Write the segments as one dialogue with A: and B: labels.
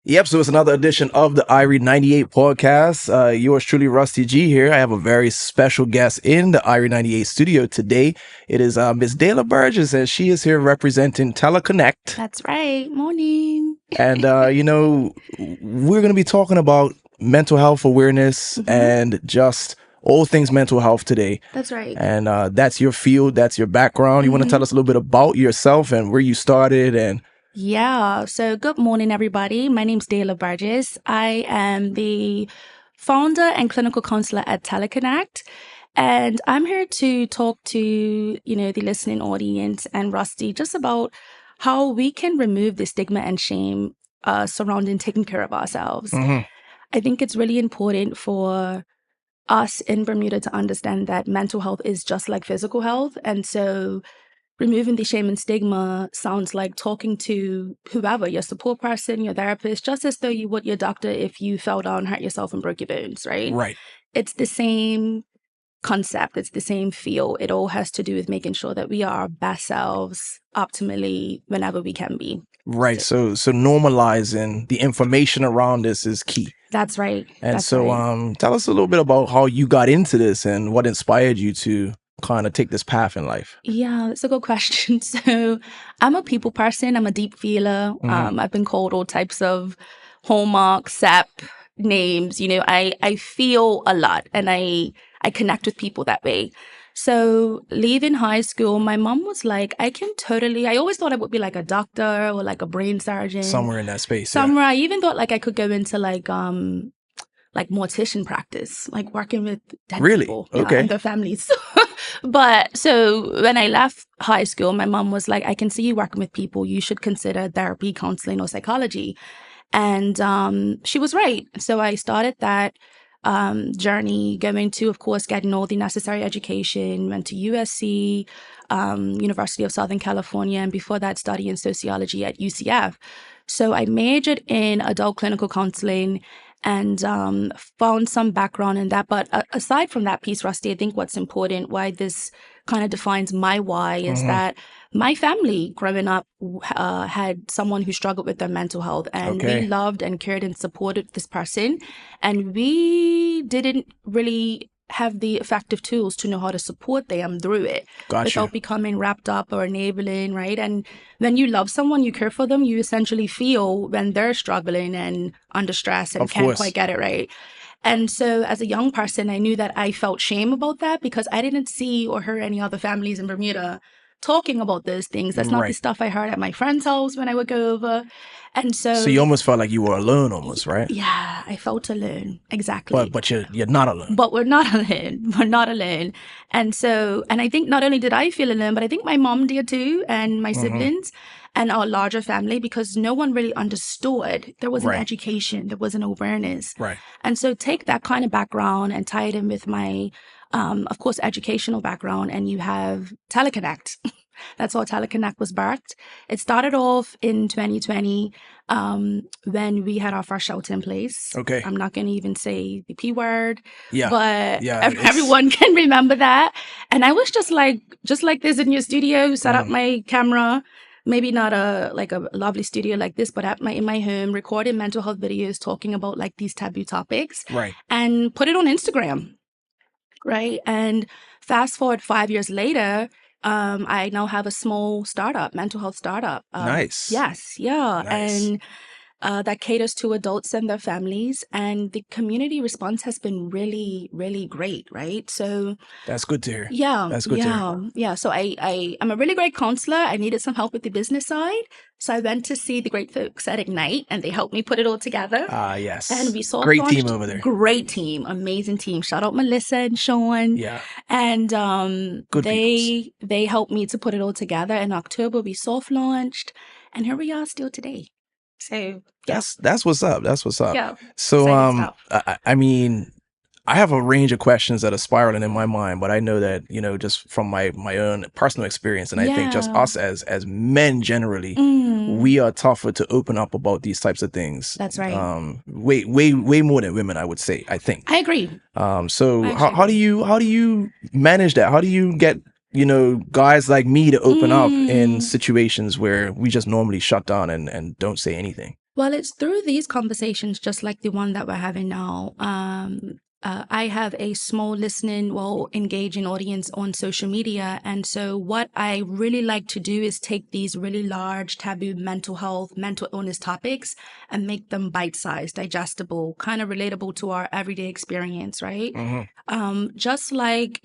A: Yep, so it's another edition of the Irie 98 podcast. Yours truly, Rusty G here. I have a very special guest in the Irie 98 studio today. It is Miss Dayla Burgess, and she is here representing Tele Connect.
B: That's right. Morning.
A: And, we're going to be talking about mental health awareness and just all things mental health today.
B: That's right.
A: And that's your field, that's your background. You want to tell us a little bit about yourself and where you started and
B: Yeah. So good morning, everybody. My name's Dayla Burgess. I am the founder and clinical counselor at Tele Connect. And I'm here to talk to, the listening audience and Rusty just about how we can remove the stigma and shame surrounding taking care of ourselves. I think it's really important for us in Bermuda to understand that mental health is just like physical health. And so removing the shame and stigma sounds like talking to whoever, your support person, your therapist, just as though you would your doctor if you fell down, hurt yourself, and broke your bones, right?
A: Right.
B: It's the same concept. It's the same feel. It all has to do with making sure that we are our best selves optimally whenever we can be.
A: Right. So normalizing the information around this is key.
B: That's right.
A: And
B: That's
A: so
B: right.
A: tell us a little bit about how you got into this and what inspired you to kind of take this path in life.
B: Yeah, that's a good question. So I'm a people person. I'm a deep feeler. I've been called all types of hallmark, sap names. I feel a lot and I connect with people that way. So leaving high school, my mom was like, I always thought I would be like a doctor or like a brain surgeon.
A: Somewhere in that space.
B: Somewhere. I even thought like I could go into like mortician practice, like working with dead people and their families. But so when I left high school, my mom was like, I can see you working with people. You should consider therapy, counseling, or psychology. And she was right. So I started that journey, going to, of course, getting all the necessary education, went to USC, University of Southern California, and before that, studying sociology at UCF. So I majored in adult clinical counseling and found some background in that. But aside from that piece, Rusty, I think what's important, why this kind of defines my why, is that my family growing up had someone who struggled with their mental health, and we loved and cared and supported this person. And we didn't really have the effective tools to know how to support them through it without becoming wrapped up or enabling, right? And when you love someone, you care for them, you essentially feel when they're struggling and under stress and can't quite get it right. And so as a young person, I knew that I felt shame about that because I didn't see or hear any other families in Bermuda talking about those things. That's not the stuff I heard at my friend's house when I would go over. And so
A: you almost felt like you were alone almost, right?
B: Yeah, I felt alone. Exactly.
A: But you're not alone.
B: But we're not alone. We're not alone. And so, and I think not only did I feel alone, but I think my mom did too, and my siblings and our larger family, because no one really understood. There wasn't education. There wasn't awareness.
A: Right.
B: And so take that kind of background and tie it in with my, of course, educational background, and you have Tele Connect. That's how Tele Connect was birthed. It started off in 2020 when we had our first shelter in place.
A: Okay.
B: I'm not going to even say the P word,
A: but
B: everyone can remember that. And I was just like this in your studio, set up my camera, maybe not a lovely studio like this, but in my home, recording mental health videos talking about like these taboo topics,
A: right?
B: And put it on Instagram, right? And fast forward 5 years later, I now have a small startup, mental health startup.
A: Nice.
B: Yes. Yeah. Nice. And that caters to adults and their families. And the community response has been really, really great. Right. So
A: that's good to hear.
B: Yeah.
A: That's good to hear.
B: Yeah. So I'm a really great counselor. I needed some help with the business side. So I went to see the great folks at Ignite, and they helped me put it all together.
A: Yes.
B: And we saw
A: great team over there.
B: Great team, amazing team. Shout out Melissa and Sean.
A: Yeah.
B: And they helped me to put it all together. In October, we soft launched, and here we are still today. So
A: that's what's up. That's what's up.
B: Yeah.
A: So I mean, I have a range of questions that are spiraling in my mind, but I know that, just from my own personal experience, and I think just us as men generally, we are tougher to open up about these types of things.
B: That's right.
A: Way more than women, I would say, I think.
B: I agree.
A: So how do you manage that? How do you get, guys like me to open up in situations where we just normally shut down and don't say anything?
B: Well, it's through these conversations, just like the one that we're having now. I have a small listening, engaging audience on social media. And so what I really like to do is take these really large, taboo mental health, mental illness topics and make them bite-sized, digestible, kind of relatable to our everyday experience, right? Just like,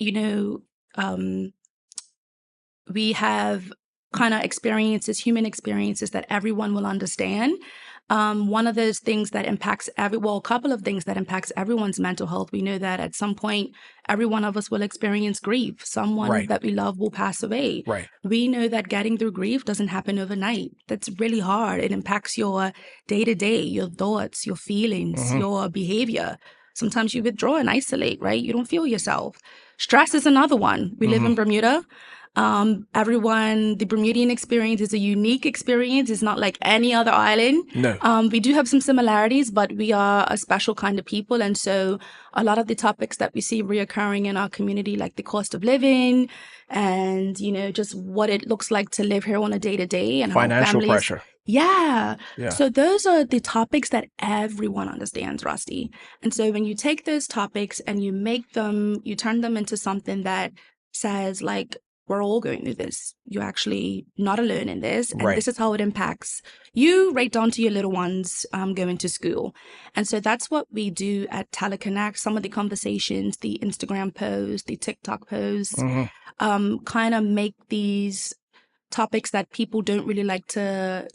B: we have kind of experiences, human experiences that everyone will understand. One of those things that impacts a couple of things that impacts everyone's mental health. We know that at some point, every one of us will experience grief. Someone that we love will pass away. We know that getting through grief doesn't happen overnight. That's really hard. It impacts your day-to-day, your thoughts, your feelings, your behavior. Sometimes you withdraw and isolate, right? You don't feel yourself. Stress is another one. We live in Bermuda. The Bermudian experience is a unique experience. It's not like any other island.
A: No.
B: We do have some similarities, but we are a special kind of people. And so a lot of the topics that we see reoccurring in our community, like the cost of living and, just what it looks like to live here on a day-to-day and
A: financial pressure.
B: Yeah. So those are the topics that everyone understands, Rusty. And so when you take those topics and you turn them into something that says like, we're all going through this. You're actually not alone in this. And this is how it impacts you right down to your little ones going to school. And so that's what we do at Tele Connect. Some of the conversations, the Instagram posts, the TikTok posts, kind of make these topics that people don't really like to,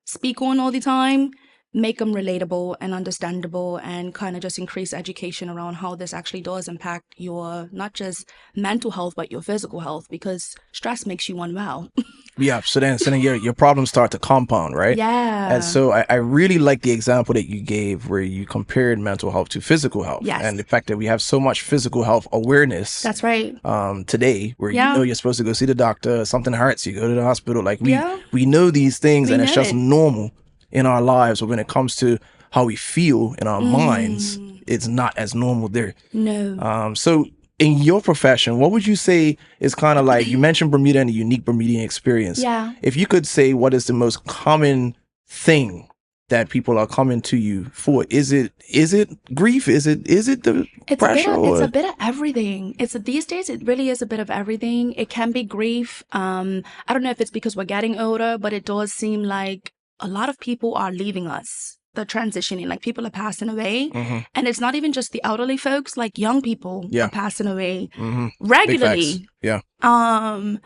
B: speak on all the time, make them relatable and understandable and kind of just increase education around how this actually does impact your not just mental health but your physical health, because stress makes you unwell.
A: So then your problems start to compound, right?
B: Yeah.
A: And so I really like the example that you gave where you compared mental health to physical health.
B: Yes.
A: And the fact that we have so much physical health awareness.
B: That's right.
A: Today where you're supposed to go see the doctor, something hurts, you go to the hospital. Like we know these things and it's just normal in our lives, but when it comes to how we feel in our minds, it's not as normal there.
B: No.
A: So in your profession, what would you say is kind of like, you mentioned Bermuda and the unique Bermudian experience.
B: Yeah.
A: If you could say what is the most common thing that people are coming to you for, is it grief? Is it the pressure?
B: It's a bit of everything. These days it really is a bit of everything. It can be grief. I don't know if it's because we're getting older, but it does seem like a lot of people are leaving us. They're transitioning, like people are passing away. And it's not even just the elderly folks, like young people are passing away regularly.
A: Yeah.
B: And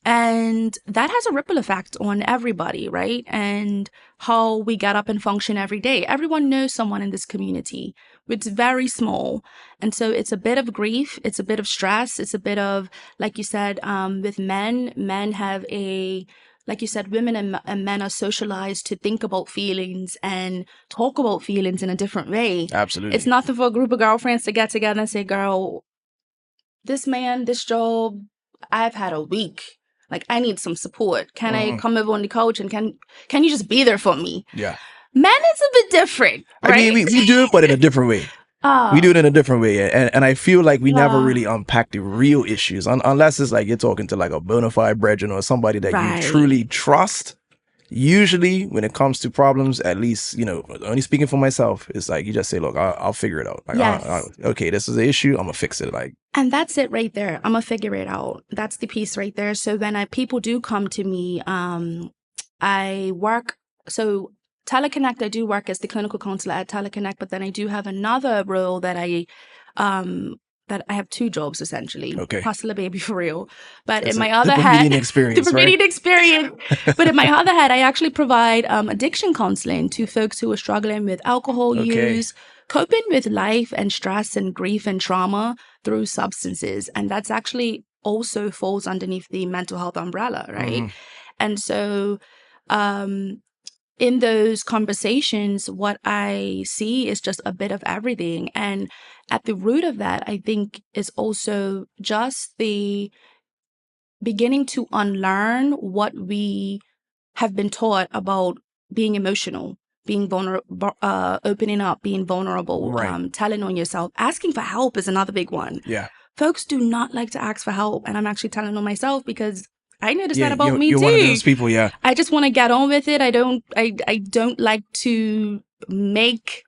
B: that has a ripple effect on everybody, right? And how we get up and function every day. Everyone knows someone in this community. It's very small. And so it's a bit of grief. It's a bit of stress. It's a bit of, like you said, with men have like you said, women and men are socialized to think about feelings and talk about feelings in a different way.
A: Absolutely.
B: It's nothing for a group of girlfriends to get together and say, girl, this job, I've had a week. Like, I need some support. Can I come over on the couch and can you just be there for me?
A: Yeah.
B: Men is a bit different, right?
A: I mean, we do it, but in a different way. We do it in a different way. And I feel like we never really unpack the real issues unless it's like you're talking to like a bona fide brethren or somebody that you truly trust. Usually when it comes to problems, at least, only speaking for myself, it's like you just say, look, I'll figure it out. Like, okay, this is the issue. I'm going to fix it. Like,
B: and that's it right there. I'm going to figure it out. That's the piece right there. So when people do come to me, I work. So Tele Connect, I do work as the clinical counselor at Tele Connect, but then I do have another role that I have two jobs essentially.
A: Okay.
B: Hustle a baby for real. But
A: that's
B: in my other hat, the Bermudian experience. But in my other hat, I actually provide addiction counseling to folks who are struggling with alcohol use, coping with life and stress and grief and trauma through substances. And that's actually also falls underneath the mental health umbrella, right? And so, in those conversations, what I see is just a bit of everything. And at the root of that, I think, is also just the beginning to unlearn what we have been taught about being emotional, being vulnerable, opening up, being vulnerable, telling on yourself. Asking for help is another big one.
A: Yeah.
B: Folks do not like to ask for help. And I'm actually telling on myself because I noticed that about me
A: you're
B: too.
A: One of those people, yeah.
B: I just want to get on with it. I don't like to make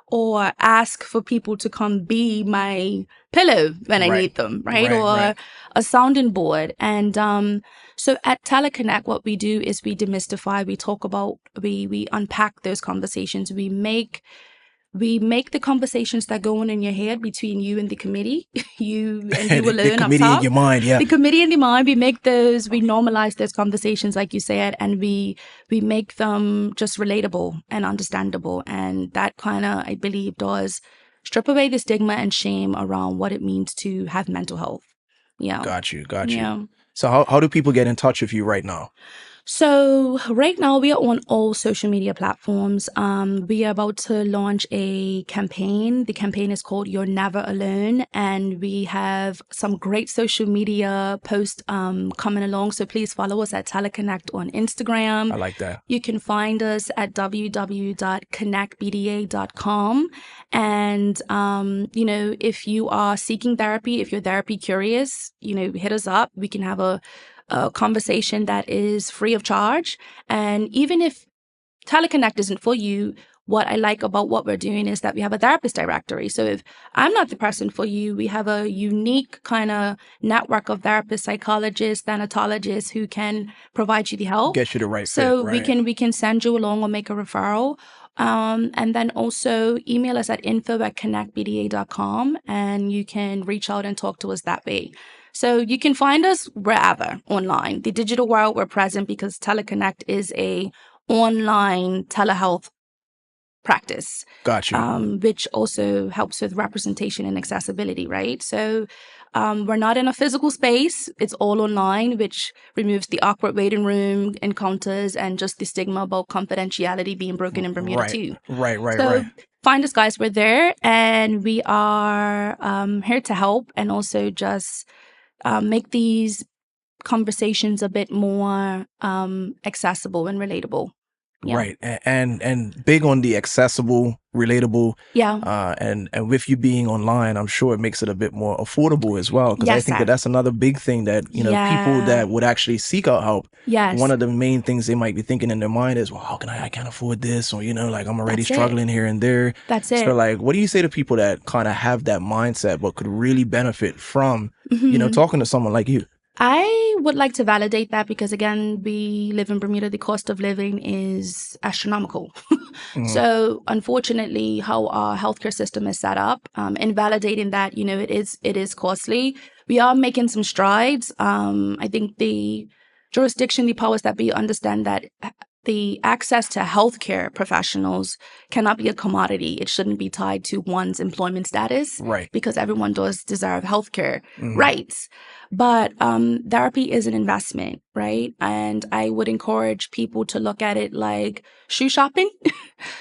B: or ask for people to come be my pillow when I need them, right? Or a sounding board. And so at Tele Connect, what we do is we demystify, we talk about, we unpack those conversations. We make the conversations that go on in your head between you and the committee, you and you alone
A: the committee
B: up top.
A: In your mind, yeah.
B: The committee in the mind, we normalize those conversations, like you said, and we make them just relatable and understandable. And that kind of, I believe, does strip away the stigma and shame around what it means to have mental health. Yeah.
A: Got you. So how do people get in touch with you right now?
B: So right now we are on all social media platforms. We are about to launch a campaign. The campaign is called You're Never Alone. And we have some great social media posts coming along. So please follow us at Tele Connect on Instagram.
A: I like that.
B: You can find us at www.connectbda.com. And, if you are seeking therapy, if you're therapy curious, hit us up. We can have a conversation that is free of charge. And even if Tele Connect isn't for you, what I like about what we're doing is that we have a therapist directory. So if I'm not the person for you, we have a unique kind of network of therapists, psychologists, thanatologists who can provide you the help.
A: Get you the right
B: fit,
A: right?
B: we can send you along or make a referral. And then also email us at info@connectbda.com, and you can reach out and talk to us that way. So you can find us wherever online. The digital world, we're present because Tele Connect is a online telehealth practice.
A: Got you.
B: Which also helps with representation and accessibility, right? So we're not in a physical space. It's all online, which removes the awkward waiting room encounters and just the stigma about confidentiality being broken in Bermuda too.
A: Right.
B: So find us, guys. We're there, and we are here to help and also just make these conversations a bit more accessible and relatable.
A: Yeah. Right. And big on the accessible, relatable.
B: Yeah.
A: And with you being online, I'm sure it makes it a bit more affordable as well. Because I think that's another big thing that, people that would actually seek out help.
B: Yes.
A: One of the main things they might be thinking in their mind is, well, how can I can't afford this? Or, like I'm already struggling here and there.
B: That's it.
A: So like, what do you say to people that kind of have that mindset, but could really benefit from, talking to someone like you?
B: I would like to validate that because, again, we live in Bermuda. The cost of living is astronomical. So, unfortunately, how our healthcare system is set up, in validating that, it is costly. We are making some strides. I think the jurisdiction, the powers that be understand that the access to healthcare professionals cannot be a commodity. It shouldn't be tied to one's employment status.
A: Right.
B: Because everyone does deserve healthcare rights. But therapy is an investment, right? And I would encourage people to look at it like shoe shopping.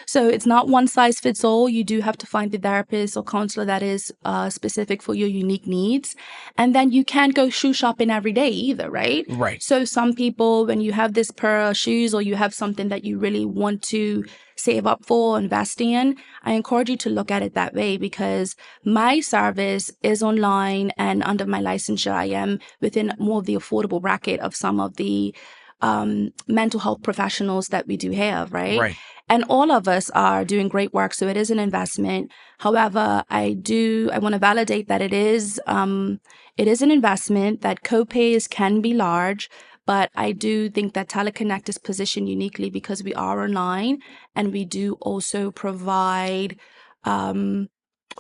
B: So it's not one size fits all. You do have to find the therapist or counselor that is specific for your unique needs. And then you can't go shoe shopping every day either, right?
A: Right.
B: So some people, when you have this pair of shoes or you have something that you really want to save up for, invest in, I encourage you to look at it that way because my service is online and under my licensure, I am within more of the affordable bracket of some of the mental health professionals that we do have, right?
A: Right.
B: And all of us are doing great work, so it is an investment. However, I want to validate that it is an investment, that copays can be large, but I do think that Tele Connect is positioned uniquely because we are online and we do also provide,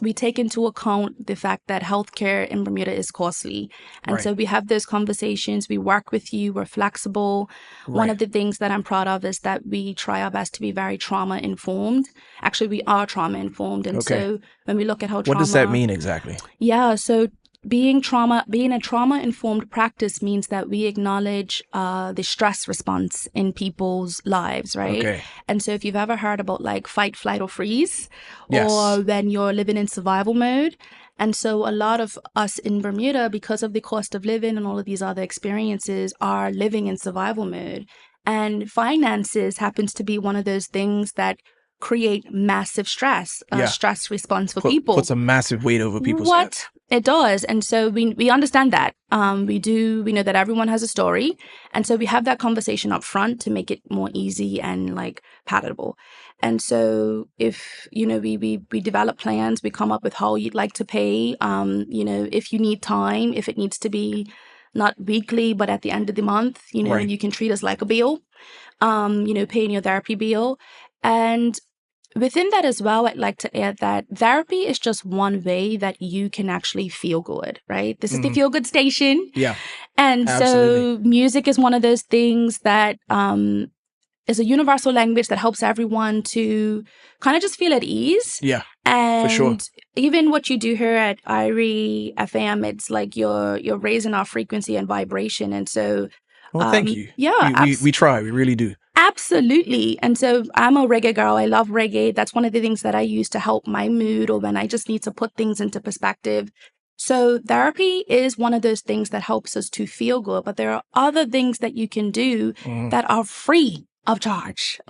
B: we take into account the fact that healthcare in Bermuda is costly. And so we have those conversations. We work with you. We're flexible. One of the things that I'm proud of is that we try our best to be very trauma informed. Actually, we are trauma informed. And so when we look at how
A: what does that mean exactly?
B: Yeah. So being a trauma-informed practice means that we acknowledge the stress response in people's lives, right?
A: Okay.
B: And so if you've ever heard about like fight, flight, or freeze,
A: yes.
B: or when you're living in survival mode. And so a lot of us in Bermuda, because of the cost of living and all of these other experiences, are living in survival mode. And finances happens to be one of those things that create massive stress, stress response for people.
A: Puts a massive weight over people's heads.
B: It does. And so we understand that. We know that everyone has a story. And so we have that conversation up front to make it more easy and like palatable. And so if, we develop plans, we come up with how you'd like to pay, if you need time, if it needs to be not weekly, but at the end of the month, you can treat us like a bill, paying your therapy bill. And within that as well, I'd like to add that therapy is just one way that you can actually feel good, right? This is the feel good station.
A: Yeah.
B: And
A: absolutely.
B: So music is one of those things that is a universal language that helps everyone to kind of just feel at ease.
A: Yeah.
B: And
A: for sure.
B: Even what you do here at Irie FM, it's like you're raising our frequency and vibration. And so
A: thank you.
B: Yeah.
A: We try. We really do.
B: Absolutely. And so I'm a reggae girl. I love reggae. That's one of the things that I use to help my mood or when I just need to put things into perspective. So therapy is one of those things that helps us to feel good, but there are other things that you can do that are free of charge,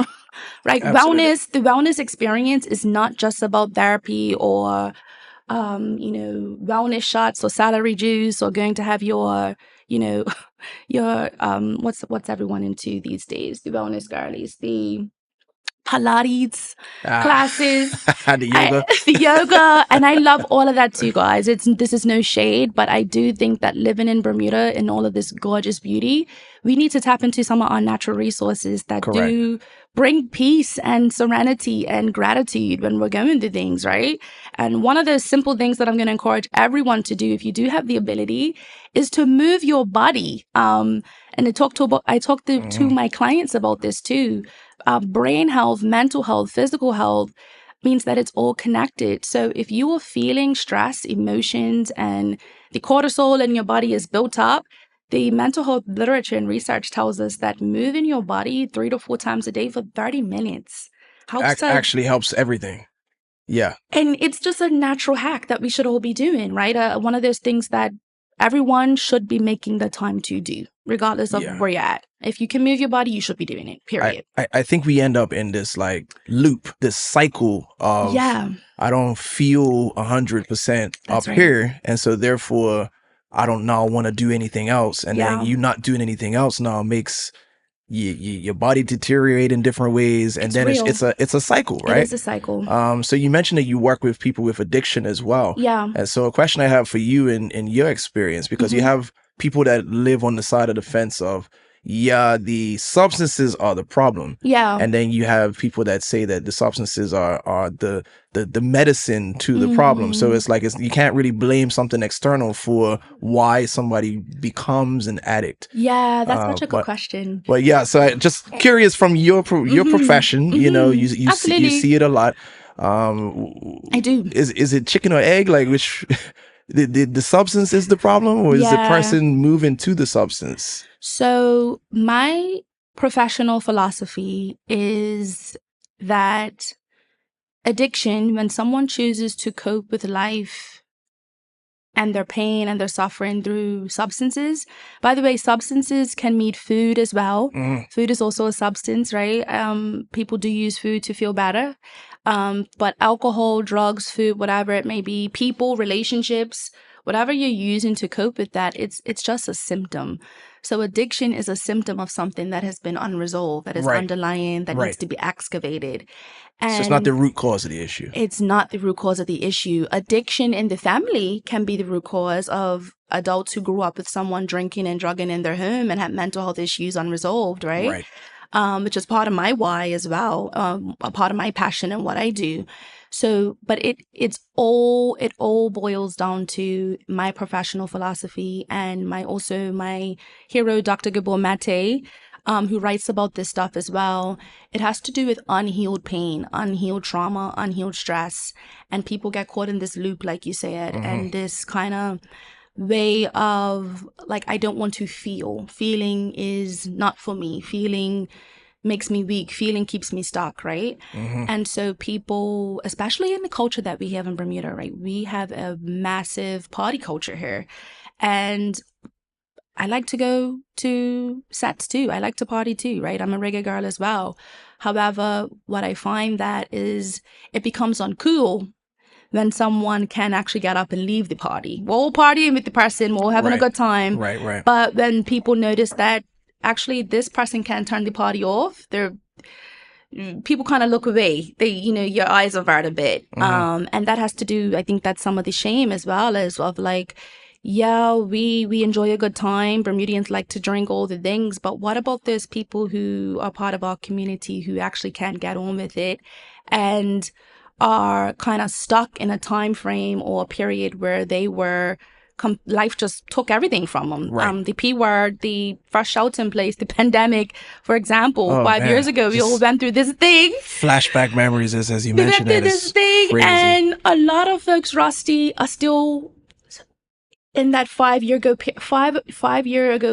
B: right?
A: Absolutely.
B: The wellness experience is not just about therapy or, wellness shots or salary juice or going to have your, your what's everyone into these days? The wellness girlies, the Pilates classes,
A: the
B: yoga, and I love all of that too, guys. This is no shade, but I do think that living in Bermuda in all of this gorgeous beauty, we need to tap into some of our natural resources that do bring peace and serenity and gratitude when we're going through things, right? And one of those simple things that I'm going to encourage everyone to do, if you do have the ability, is to move your body. And I talk to my clients about this too. Brain health, mental health, physical health means that it's all connected. So if you are feeling stress, emotions, and the cortisol in your body is built up, the mental health literature and research tells us that moving your body 3 to 4 times a day for 30 minutes
A: actually helps everything. Yeah.
B: And it's just a natural hack that we should all be doing, right? One of those things that everyone should be making the time to do, regardless of where you're at. If you can move your body, you should be doing it, period.
A: I think we end up in this like loop, this cycle of I don't feel 100% up here. And so therefore, I don't now want to do anything else. And then you not doing anything else now makes your body deteriorate in different ways. And then it's a cycle, right?
B: It is a cycle.
A: So you mentioned that you work with people with addiction as well.
B: Yeah.
A: And so a question I have for you in your experience, because you have people that live on the side of the fence of, the substances are the problem.
B: Yeah.
A: And then you have people that say that the substances are the medicine to the problem. So it's like you can't really blame something external for why somebody becomes an addict.
B: Yeah, that's such a good question.
A: But yeah, so I just curious from your profession, you see it a lot.
B: I do.
A: Is it chicken or egg? Like which the substance is the problem, or is the person moving to the substance?
B: So my professional philosophy is that addiction, when someone chooses to cope with life and their pain and their suffering through substances, by the way, substances can mean food as well. Food is also a substance, right? People do use food to feel better. But alcohol, drugs, food, whatever it may be, people, relationships, whatever you're using to cope with that, it's just a symptom. So addiction is a symptom of something that has been unresolved, that is underlying, that needs to be excavated. And
A: so it's not the root cause of the issue.
B: It's not the root cause of the issue. Addiction in the family can be the root cause of adults who grew up with someone drinking and drugging in their home and had mental health issues unresolved, right? Which is part of my why as well, a part of my passion and what I do. So, but it all boils down to my professional philosophy and my hero, Dr. Gabor Mate, who writes about this stuff as well. It has to do with unhealed pain, unhealed trauma, unhealed stress, and people get caught in this loop, like you said, and this kind of way of like, I don't want to feel. Feeling is not for me. Feeling makes me weak. Feeling keeps me stuck, right? And so people, especially in the culture that we have in Bermuda, right? We have a massive party culture here. And I like to go to sets too. I like to party too, right? I'm a reggae girl as well. However, what I find that is it becomes uncool when someone can actually get up and leave the party. We're all partying with the person, we're all having a good time.
A: Right.
B: But when people notice that actually this person can't turn the party off, people kind of look away. Your eyes avert a bit. And that has to do, I think that's some of the shame as well, as of like, yeah, we enjoy a good time. Bermudians like to drink all the things, but what about those people who are part of our community who actually can't get on with it and are kind of stuck in a time frame or a period where they were life just took everything from them.
A: Right.
B: The P word, the first shelter place, the pandemic, for example, 5 years ago, we all went through this thing.
A: Flashback memories, as you mentioned.
B: We went through this thing, crazy. And a lot of folks, Rusty, are still in that 5 year ago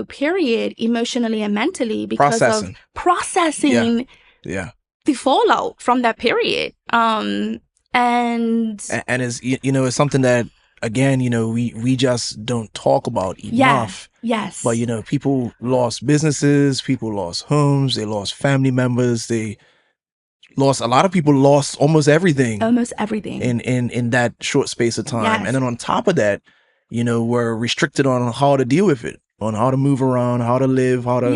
B: period, emotionally and mentally, because of processing the fallout from that period. And
A: is it's something that, again, we just don't talk about enough.
B: Yes.
A: But people lost businesses, people lost homes, they lost family members, a lot of people lost almost everything in that short space of time. Yes. And then on top of that, we're restricted on how to deal with it, on how to move around, how to live, how to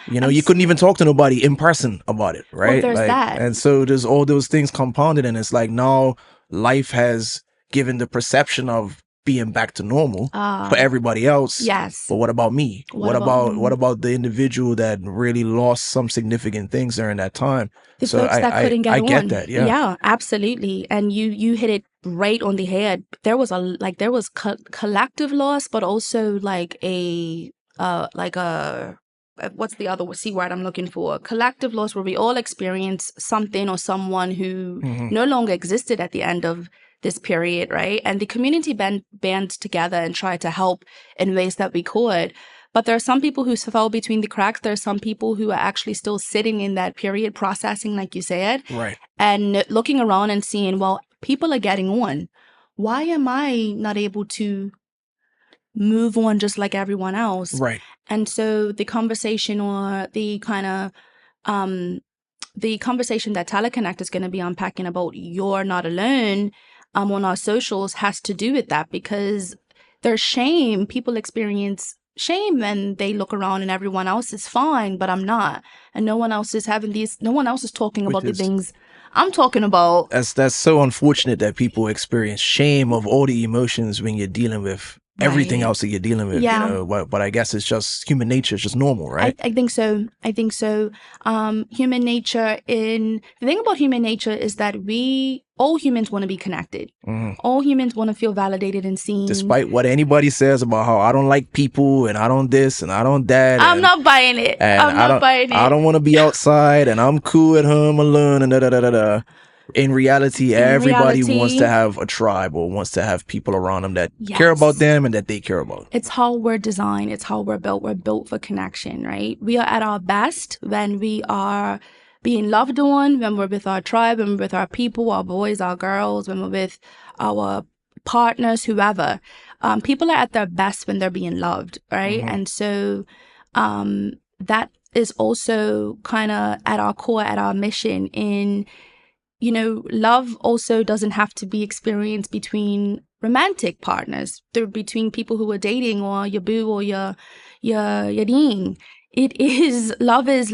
A: you couldn't even talk to nobody in person about it, right?
B: Well, there's that.
A: And so there's all those things compounded, and it's like now life has given the perception of being back to normal for everybody else.
B: Yes.
A: But what about me? What about the individual that really lost some significant things during that time?
B: The folks that couldn't get on.
A: I get that. Yeah.
B: Yeah, absolutely. And you hit it right on the head. There was collective loss, but also what's the other C word I'm looking for? Collective loss, where we all experience something or someone who no longer existed at the end of this period, right? And the community band together and tried to help in ways that we could. But there are some people who fell between the cracks. There are some people who are actually still sitting in that period, processing, like you said,
A: right?
B: And looking around and seeing, well, people are getting on. Why am I not able to move on just like everyone else?
A: Right.
B: And so the conversation, or the kind of the conversation that Tele Connect is going to be unpacking about "You're Not Alone" on our socials has to do with that, because there's shame. People experience shame when they look around and everyone else is fine, but I'm not, and no one else is talking about the things I'm talking about.
A: That's so unfortunate that people experience shame of all the emotions when you're dealing with everything else that you're dealing with. But I guess it's just human nature. It's just normal, right?
B: I think so. Human nature. The thing about human nature is that all humans want to be connected. All humans want to feel validated and seen.
A: Despite what anybody says about how I don't like people and I don't this and I don't that.
B: I'm not buying it.
A: I don't want to be outside and I'm cool at home alone and da. In reality, everybody wants to have a tribe, or wants to have people around them that care about them and that they care about.
B: It's how we're designed. It's how we're built. We're built for connection, right? We are at our best when we are being loved on, when we're with our tribe, when we're with our people, our boys, our girls, when we're with our partners, whoever. People are at their best when they're being loved, right? And so that is also kind of at our core, at our mission in... love also doesn't have to be experienced between romantic partners. They're between people who are dating, or your boo, or your ding. Love is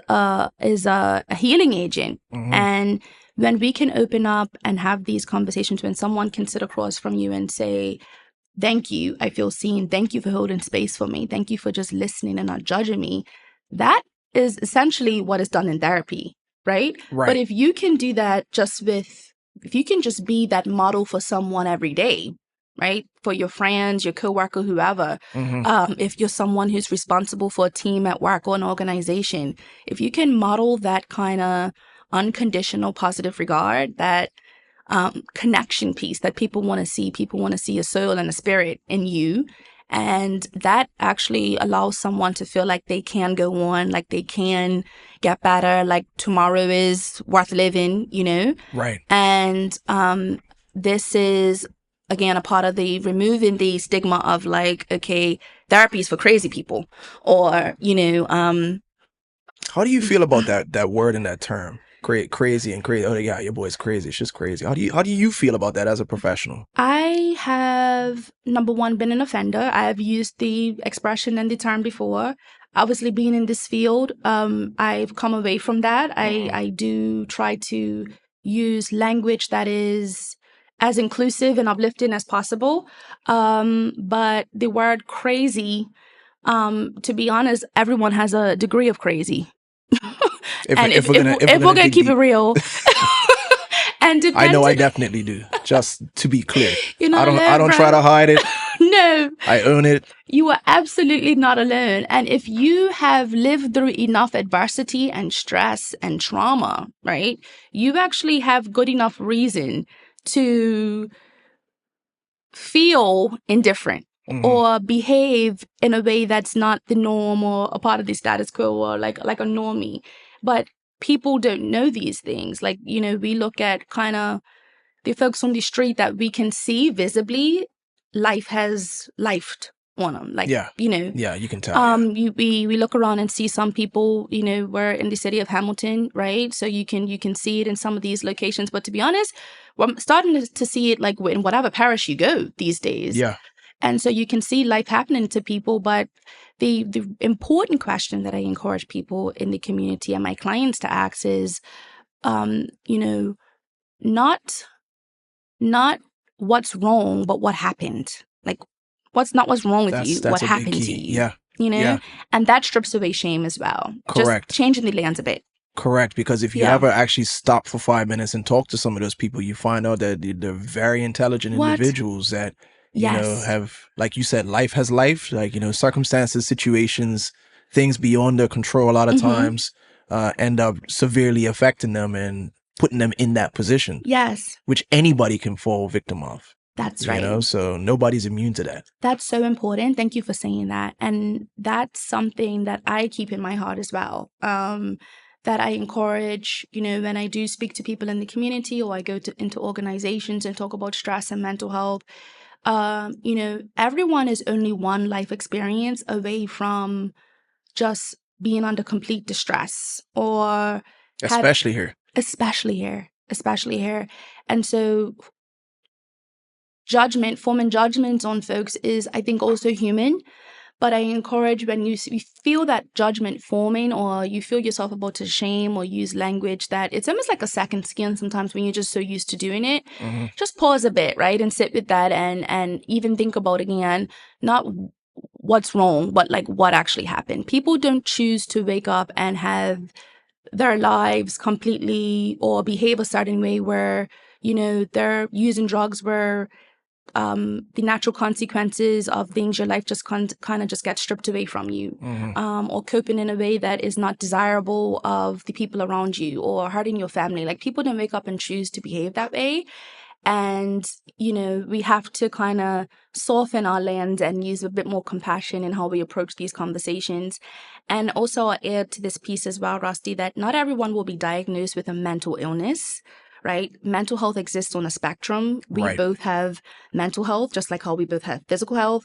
B: a healing agent. And when we can open up and have these conversations, when someone can sit across from you and say, "Thank you, I feel seen. Thank you for holding space for me. Thank you for just listening and not judging me," that is essentially what is done in therapy. Right? But if you can do that if you can just be that model for someone every day, right? For your friends, your coworker, whoever, if you're someone who's responsible for a team at work or an organization, if you can model that kind of unconditional positive regard, that connection piece that people want to see a soul and a spirit in you. And that actually allows someone to feel like they can go on, like they can get better, like tomorrow is worth living,
A: Right.
B: And this is, again, a part of the removing the stigma of like, okay, therapy is for crazy people, or, you know,
A: how do you feel about that word and that term? Crazy and crazy. Oh yeah, your boy's crazy. It's just crazy. How do you feel about that as a professional?
B: I have, number one, been an offender. I have used the expression and the term before. Obviously, being in this field, I've come away from that. I do try to use language that is as inclusive and uplifting as possible. But the word crazy, to be honest, everyone has a degree of crazy. If we're gonna keep it real, and
A: I know I definitely do. Just to be clear,
B: you're not alone,
A: I don't try to hide it.
B: No,
A: I own it.
B: You are absolutely not alone. And if you have lived through enough adversity and stress and trauma, right, you actually have good enough reason to feel indifferent or behave in a way that's not the norm or a part of the status quo or like a normie. But people don't know these things. Like, you know, we look at kind of the folks on the street that we can see visibly, life has lifed on them. Like, you know.
A: Yeah, you can tell.
B: We look around and see some people, you know, we're in the city of Hamilton, right? So you can see it in some of these locations. But to be honest, we're starting to see it like in whatever parish you go these days.
A: Yeah.
B: And so you can see life happening to people. But the important question that I encourage people in the community and my clients to ask is, you know, not what's wrong, but what happened. Like, what's wrong with you, what happened to you.
A: Yeah.
B: You know?
A: Yeah.
B: And that strips away shame as well.
A: Correct.
B: Just changing the lens a bit.
A: Correct. Because if you ever actually stop for 5 minutes and talk to some of those people, you find out that they're very intelligent individuals that, you know, have, like you said, life has life, like, you know, circumstances, situations, things beyond their control a lot of times end up severely affecting them and putting them in that position.
B: Yes.
A: Which anybody can fall victim of.
B: That's right.
A: You know, so nobody's immune to that.
B: That's so important. Thank you for saying that. And that's something that I keep in my heart as well. That I encourage, you know, when I do speak to people in the community or I go into organizations and talk about stress and mental health. You know, everyone is only one life experience away from just being under complete distress or
A: especially here.
B: And so forming judgments on folks is, I think, also human. But I encourage when you feel that judgment forming or you feel yourself about to shame or use language that it's almost like a second skin sometimes when you're just so used to doing it, just pause a bit, right? And sit with that and even think about again, not what's wrong, but like what actually happened. People don't choose to wake up and have their lives completely or behave a certain way where, you know, they're using drugs where the natural consequences of things, your life just kind of just gets stripped away from you, or coping in a way that is not desirable of the people around you or hurting your family. Like, people don't wake up and choose to behave that way. And, you know, we have to kind of soften our lens and use a bit more compassion in how we approach these conversations. And also I'll add to this piece as well, Rusty, that not everyone will be diagnosed with a mental illness. Right? Mental health exists on a spectrum. We both have mental health, just like how we both have physical health.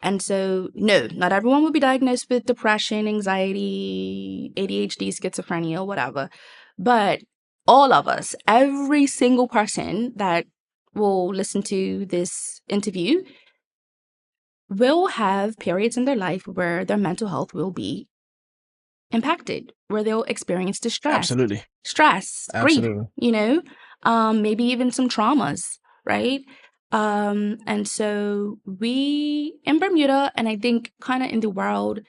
B: And so, no, not everyone will be diagnosed with depression, anxiety, ADHD, schizophrenia, whatever. But all of us, every single person that will listen to this interview will have periods in their life where their mental health will be impacted, where they'll experience distress.
A: Absolutely.
B: Stress, grief, you know, maybe even some traumas, right? And so we, in Bermuda, and I think kind of in the world,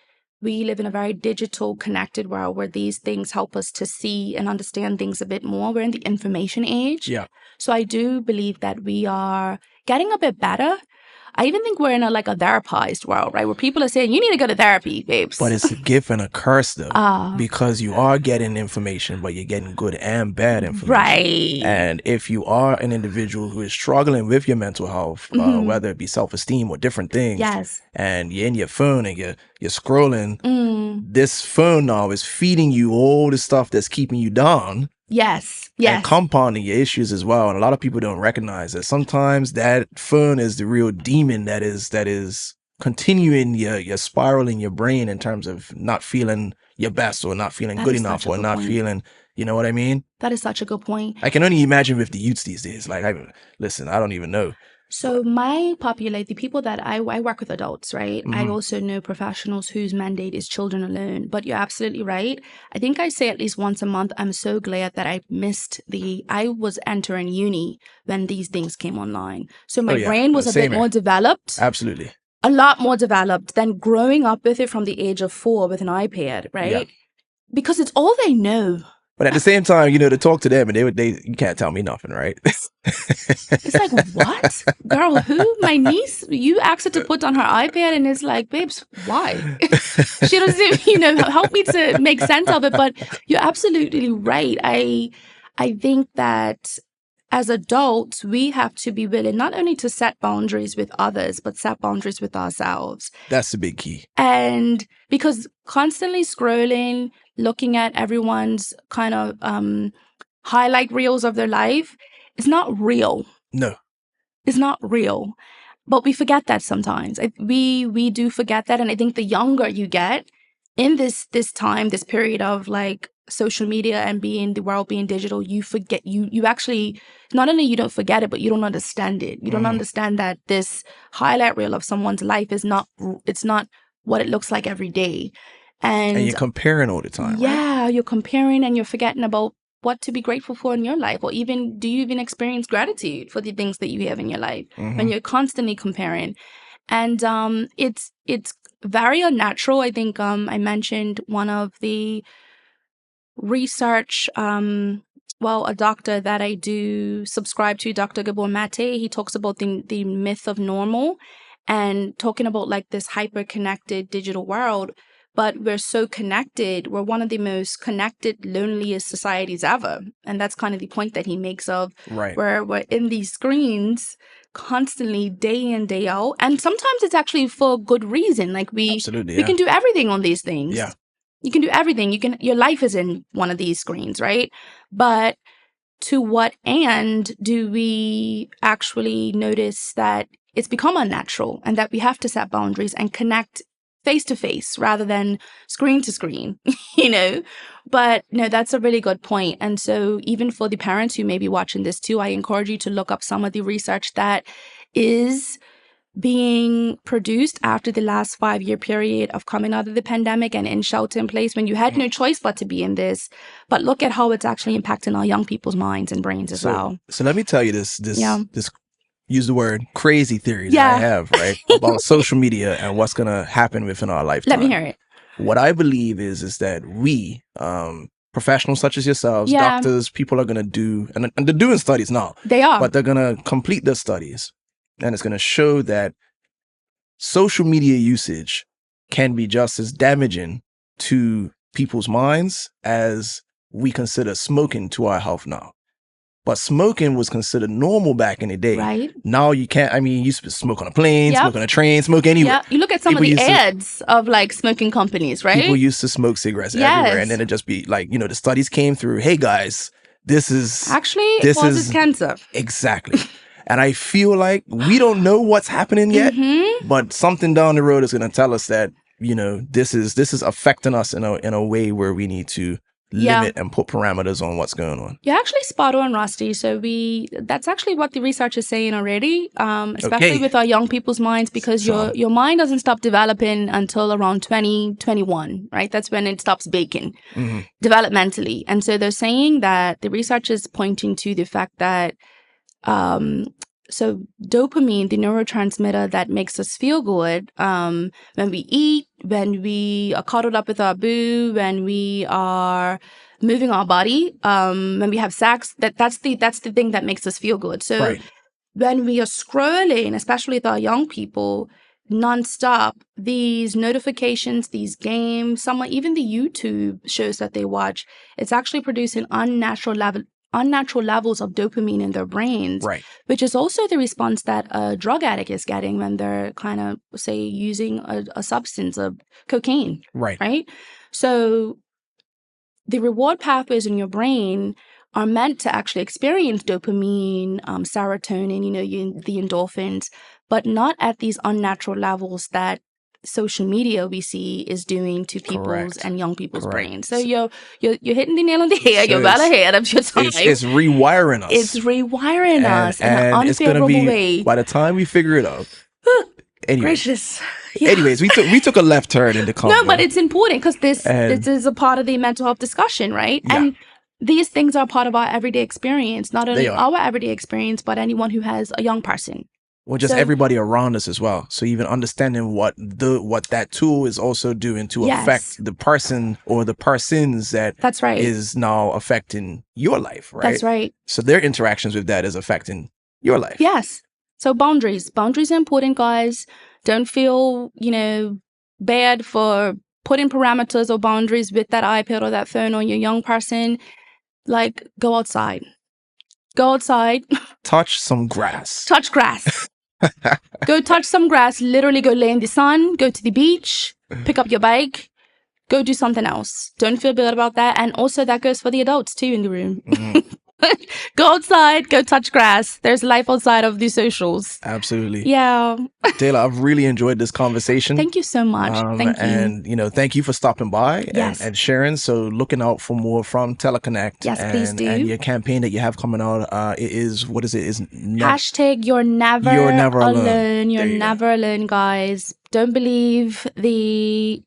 B: we live in a very digital, connected world where these things help us to see and understand things a bit more. We're in the information age.
A: Yeah.
B: So I do believe that we are getting a bit better. I even think we're in a therapized world, right? Where people are saying, you need to go to therapy, babes.
A: But it's a gift and a curse, though. Because you are getting information, but you're getting good and bad information.
B: Right.
A: And if you are an individual who is struggling with your mental health, whether it be self-esteem or different things, and you're in your phone and you're scrolling, this phone now is feeding you all the stuff that's keeping you down.
B: Yes.
A: And compounding your issues as well. And a lot of people don't recognize that sometimes that phone is the real demon that is continuing your spiral in your brain in terms of not feeling your best or not feeling good enough or not feeling, you know what I mean?
B: That is such a good point.
A: I can only imagine with the youths these days. Like, listen, I don't even know.
B: So the people that I work with adults, right? I also know professionals whose mandate is children alone. But you're absolutely right. I think I say at least once a month, I'm so glad that I was entering uni when these things came online. So my brain was a bit more developed.
A: Absolutely.
B: A lot more developed than growing up with it from the age of 4 with an iPad, right? Yeah. Because it's all they know.
A: But at the same time, to talk to them and you can't tell me nothing, right?
B: It's like, what? Girl, who? My niece? You asked her to put on her iPad and it's like, babes, why? She doesn't even, help me to make sense of it. But you're absolutely right. I think that as adults, we have to be willing not only to set boundaries with others, but set boundaries with ourselves.
A: That's the big key.
B: And because constantly scrolling, looking at everyone's kind of highlight reels of their life, it's not real.
A: No.
B: It's not real. But we forget that sometimes. We do forget that. And I think the younger you get in this time, this period of like social media and the world being digital, you forget, you actually, not only you don't forget it, but you don't understand it. You don't understand that this highlight reel of someone's life it's not what it looks like every day. And
A: you're comparing all the time, right?
B: Yeah, you're comparing and you're forgetting about what to be grateful for in your life, or even do you even experience gratitude for the things that you have in your life when you're constantly comparing. And it's very unnatural. I think I mentioned one of the research, a doctor that I do subscribe to, Dr. Gabor Mate, he talks about the myth of normal and talking about like this hyper-connected digital world. But we're so connected. We're one of the most connected, loneliest societies ever. And that's kind of the point that he makes of where we're in these screens constantly, day in, day out. And sometimes it's actually for good reason. Like we can do everything on these things.
A: Yeah.
B: You can do everything. Your life is in one of these screens, right? But to what end do we actually notice that it's become unnatural and that we have to set boundaries and connect face to face rather than screen to screen, But no, that's a really good point. And so even for the parents who may be watching this too, I encourage you to look up some of the research that is being produced after the last 5-year period of coming out of the pandemic and in shelter in place when you had no choice but to be in this. But look at how it's actually impacting our young people's minds and brains as well.
A: So let me tell you this use the word crazy theory that I have, right? About social media and what's going to happen within our lifetime.
B: Let me hear it.
A: What I believe is that we, professionals such as yourselves, doctors, people are going to do, and they're doing studies now.
B: They are.
A: But they're going to complete their studies. And it's going to show that social media usage can be just as damaging to people's minds as we consider smoking to our health now. But smoking was considered normal back in the day.
B: Right.
A: Now you can't, you used to smoke on a plane, smoke on a train, smoke anywhere.
B: Yeah. You look at some of the ads of like smoking companies, right?
A: People used to smoke cigarettes everywhere. And then it'd just be like, the studies came through, hey guys, this causes
B: cancer.
A: Exactly. And I feel like we don't know what's happening yet, but something down the road is going to tell us that, this is affecting us in a way where we need to limit and put parameters on what's going on.
B: You're actually spot on, Rusty. So that's actually what the research is saying already, especially with our young people's minds, because your mind doesn't stop developing until around 2021, right? That's when it stops baking developmentally. And so they're saying that the research is pointing to the fact that so dopamine, the neurotransmitter that makes us feel good, when we eat, when we are cuddled up with our boo, when we are moving our body, when we have sex, that's the thing that makes us feel good. So when we are scrolling, especially with our young people, nonstop, these notifications, these games, even the YouTube shows that they watch, it's actually producing unnatural levels of dopamine in their brains, which is also the response that a drug addict is getting when they're kind of, say, using a substance of cocaine, right? So the reward pathways in your brain are meant to actually experience dopamine, serotonin, the endorphins. but not at these unnatural levels that social media we see is doing to people's and young people's brains. So you're hitting the nail on the head. You're well ahead of your time.
A: It's rewiring us.
B: It's rewiring us in an unfavorable way.
A: By the time we figure it out.
B: Gracious.
A: Yeah. Anyways, we took a left turn in the convo.
B: No, but it's important because this is a part of the mental health discussion, right? Yeah. And these things are part of our everyday experience, not only our everyday experience, but anyone who has a young person.
A: Well, just everybody around us as well. So even understanding what that tool is also doing to affect the person or the persons that's right. is now affecting your life, right?
B: That's right.
A: So their interactions with that is affecting your life.
B: Yes. So boundaries. Boundaries are important, guys. Don't feel, bad for putting parameters or boundaries with that iPad or that phone on your young person. Like, go outside. Go outside.
A: Touch some grass.
B: Touch grass. Go touch some grass. Literally go lay in the sun. Go to the beach. Pick up your bike. Go do something else. Don't feel bad about that. And also that goes for the adults too in the room. Mm-hmm. Go outside, go touch grass. There's life outside of the socials.
A: Absolutely.
B: Yeah.
A: Dayla, I've really enjoyed this conversation.
B: Thank you so much. Thank you.
A: And, thank you for stopping by and sharing. So looking out for more from Tele Connect.
B: Yes, please do.
A: And your campaign that you have coming out, what is it?
B: Hashtag you're never alone. You're never alone, guys. Don't believe the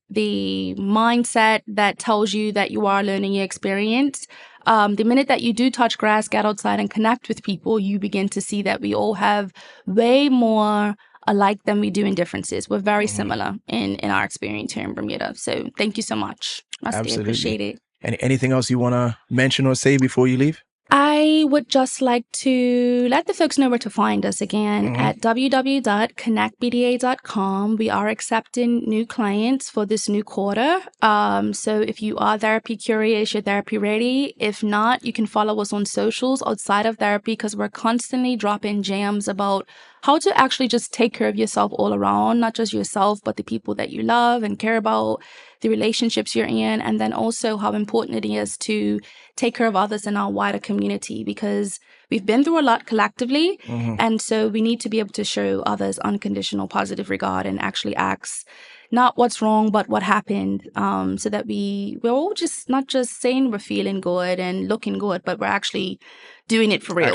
B: mindset that tells you that you are alone in your experience. The minute that you do touch grass, get outside and connect with people, you begin to see that we all have way more alike than we do in differences. We're very similar in our experience here in Bermuda. So thank you so much. I appreciate it.
A: Anything else you want to mention or say before you leave?
B: I would just like to let the folks know where to find us again at www.connectbda.com. We are accepting new clients for this new quarter. So if you are therapy curious, you're therapy ready. If not, you can follow us on socials outside of therapy because we're constantly dropping gems about how to actually just take care of yourself all around, not just yourself, but the people that you love and care about, the relationships you're in, and then also how important it is to take care of others in our wider community because we've been through a lot collectively. And so we need to be able to show others unconditional positive regard and actually ask not what's wrong, but what happened, so that we're all just not just saying we're feeling good and looking good, but we're actually doing it for real.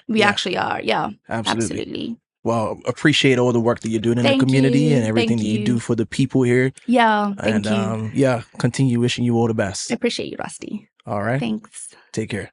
B: We actually are. Yeah, absolutely.
A: Well, appreciate all the work that you're doing in the community and everything that you do for the people here.
B: Yeah, thank you.
A: Continue wishing you all the best.
B: I appreciate you, Rusty.
A: All right.
B: Thanks.
A: Take care.